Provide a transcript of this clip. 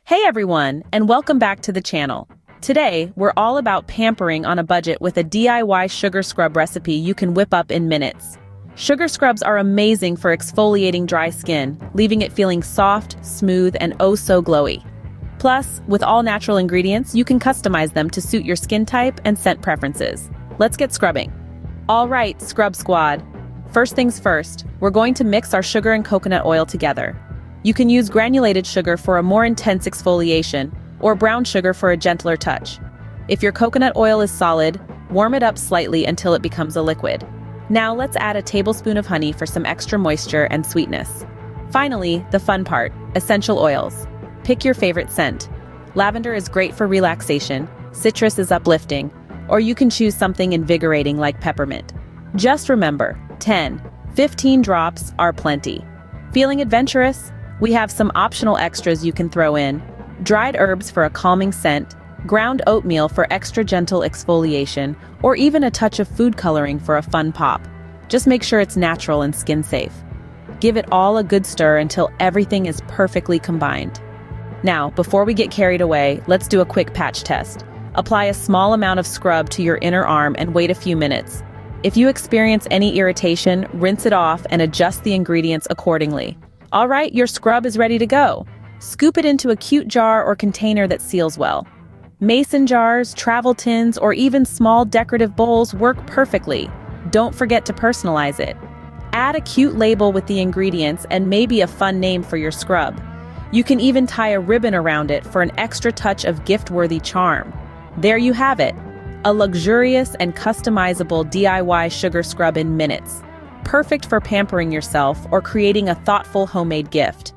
Hey everyone, and welcome back to the channel. Today, we're all about pampering on a budget with a DIY sugar scrub recipe you can whip up in minutes. Sugar scrubs are amazing for exfoliating dry skin, leaving it feeling soft, smooth, and oh so glowy. Plus, with all natural ingredients, you can customize them to suit your skin type and scent preferences. Let's get scrubbing. All right, Scrub Squad. First things first, we're going to mix our sugar and coconut oil together. You can use granulated sugar for a more intense exfoliation, or brown sugar for a gentler touch. If your coconut oil is solid, warm it up slightly until it becomes a liquid. Now let's add a tablespoon of honey for some extra moisture and sweetness. Finally, the fun part, essential oils. Pick your favorite scent. Lavender is great for relaxation, citrus is uplifting, or you can choose something invigorating like peppermint. Just remember, 10-15 drops are plenty. Feeling adventurous? We have some optional extras you can throw in. Dried herbs for a calming scent, ground oatmeal for extra gentle exfoliation, or even a touch of food coloring for a fun pop. Just make sure it's natural and skin safe. Give it all a good stir until everything is perfectly combined. Now, before we get carried away, let's do a quick patch test. Apply a small amount of scrub to your inner arm and wait a few minutes. If you experience any irritation, rinse it off and adjust the ingredients accordingly. All right, your scrub is ready to go. Scoop it into a cute jar or container that seals well. Mason jars, travel tins, or even small decorative bowls work perfectly. Don't forget to personalize it. Add a cute label with the ingredients and maybe a fun name for your scrub. You can even tie a ribbon around it for an extra touch of gift-worthy charm. There you have it, a luxurious and customizable DIY sugar scrub in minutes. Perfect for pampering yourself or creating a thoughtful homemade gift.